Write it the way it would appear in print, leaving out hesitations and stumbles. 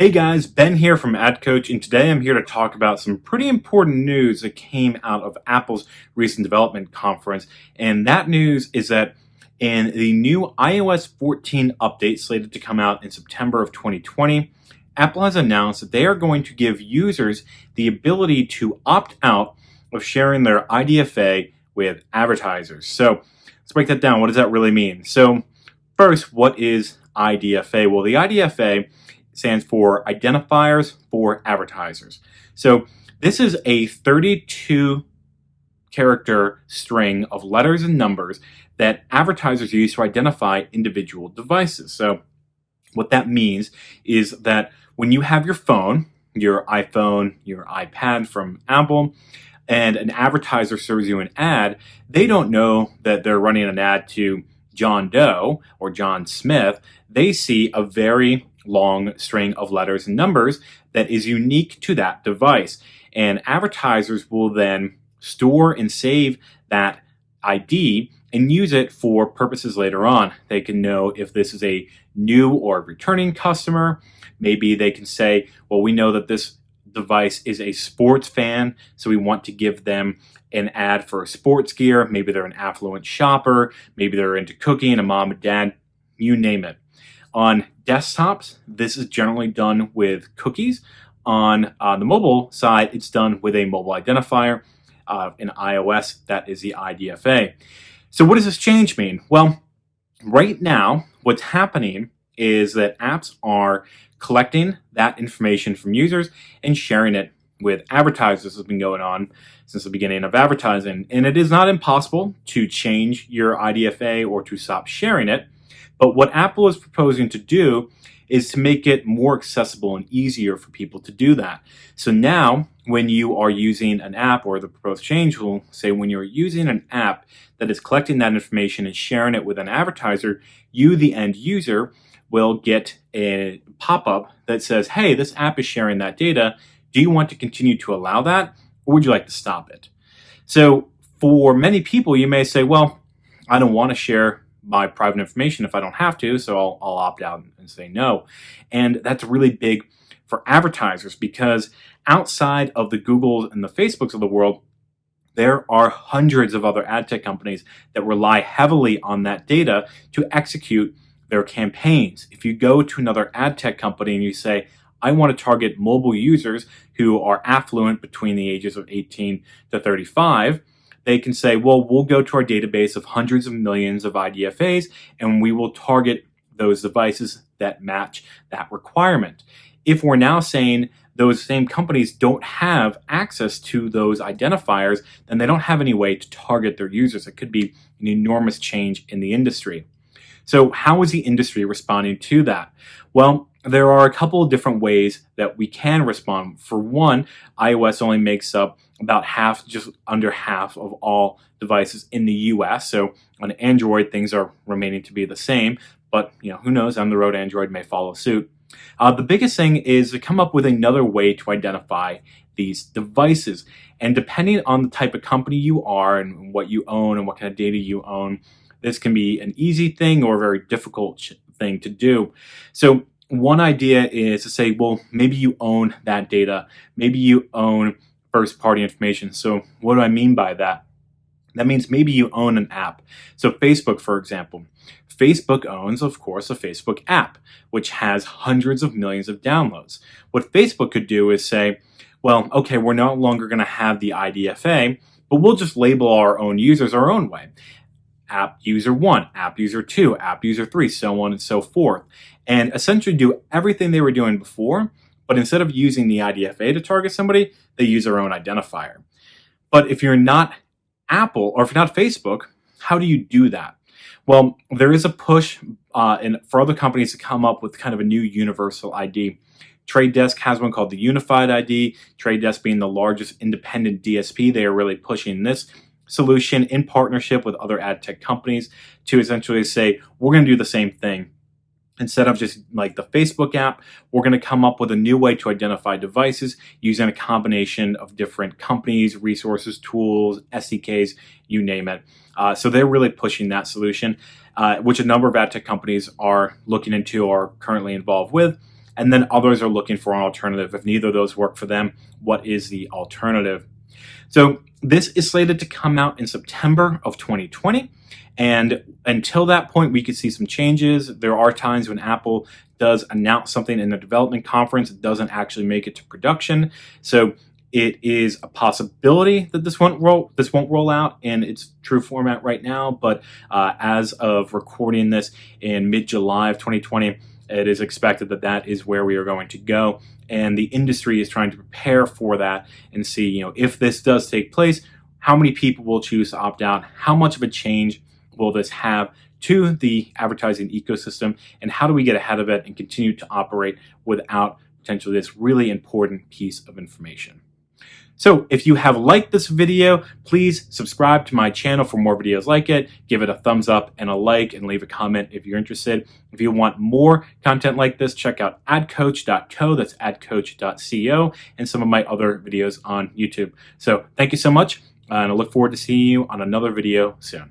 Hey guys, Ben here from AdCoach, and today I'm here to talk about some pretty important news that came out of Apple's recent development conference. And that news is that in the new iOS 14 update slated to come out in September of 2020, Apple has announced that they are going to give users the ability to opt out of sharing their IDFA with advertisers. So let's break that down. What does that really mean? So first, what is IDFA? Well, the IDFA stands for Identifiers for Advertisers. So this is a 32 character string of letters and numbers that advertisers use to identify individual devices. So what that means is that when you have your phone, your iPhone, your iPad from Apple, and an advertiser serves you an ad, they don't know that they're running an ad to John Doe or John Smith. They see a very long string of letters and numbers that is unique to that device. And advertisers will then store and save that ID and use it for purposes later on. They can know if this is a new or returning customer. Maybe they can say, well, we know that this device is a sports fan, so we want to give them an ad for sports gear. Maybe they're an affluent shopper. Maybe they're into cooking, a mom and dad, you name it. On desktops, this is generally done with cookies. On the mobile side, it's done with a mobile identifier. In iOS, that is the IDFA. So what does this change mean? Well, right now, what's happening is that apps are collecting that information from users and sharing it with advertisers. This has been going on since the beginning of advertising. And it is not impossible to change your IDFA or to stop sharing it. But what Apple is proposing to do is to make it more accessible and easier for people to do that. So now, when you are using an app, or the proposed change will say when you're using an app that is collecting that information and sharing it with an advertiser, you, the end user, will get a pop-up that says, hey, this app is sharing that data. Do you want to continue to allow that, or would you like to stop it? So for many people, you may say, well, I don't want to share my private information if I don't have to, so I'll opt out and say no. And that's really big for advertisers because outside of the Googles and the Facebooks of the world, there are hundreds of other ad tech companies that rely heavily on that data to execute their campaigns. If you go to another ad tech company and you say, I want to target mobile users who are affluent between the ages of 18 to 35, they can say, well, we'll go to our database of hundreds of millions of IDFAs and we will target those devices that match that requirement. If we're now saying those same companies don't have access to those identifiers, then they don't have any way to target their users. It could be an enormous change in the industry. So how is the industry responding to that? Well, there are a couple of different ways that we can respond. For one, iOS only makes up about half, just under half of all devices in the US. So on Android, things are remaining to be the same, but who knows, down the road, Android may follow suit. The biggest thing is to come up with another way to identify these devices. And depending on the type of company you are and what you own and what kind of data you own, this can be an easy thing or a very difficult thing to do. So one idea is to say, well, maybe you own that data. Maybe you own first-party information. So what do I mean by that? That means maybe you own an app. So Facebook, for example. Facebook owns, of course, a Facebook app, which has hundreds of millions of downloads. What Facebook could do is say, well, okay, we're no longer going to have the IDFA, but we'll just label our own users our own way. App user 1, app user 2, app user 3, so on and so forth. And essentially do everything they were doing before, but instead of using the IDFA to target somebody, they use their own identifier. But if you're not Apple, or if you're not Facebook, how do you do that? Well, there is a push for other companies to come up with kind of a new universal ID. Trade Desk has one called the Unified ID. Trade Desk being the largest independent DSP, they are really pushing this solution in partnership with other ad tech companies to essentially say, we're going to do the same thing. Instead of just like the Facebook app, we're going to come up with a new way to identify devices using a combination of different companies, resources, tools, SDKs, you name it. So they're really pushing that solution, which a number of ad tech companies are looking into or currently involved with. and then others are looking for an alternative. If neither of those work for them, what is the alternative? So this is slated to come out in September of 2020. And until that point, we could see some changes. There are times when Apple does announce something in the development conference, it doesn't actually make it to production. So it is a possibility that this won't roll out in its true format right now. But as of recording this in mid-July of 2020, it is expected that that is where we are going to go. And the industry is trying to prepare for that and see, if this does take place, how many people will choose to opt out? How much of a change will this have to the advertising ecosystem? And how do we get ahead of it and continue to operate without potentially this really important piece of information? So if you have liked this video, please subscribe to my channel for more videos like it. Give it a thumbs up and a like, and leave a comment if you're interested. If you want more content like this, check out adcoach.co, that's adcoach.co, and some of my other videos on YouTube. So thank you so much, and I look forward to seeing you on another video soon.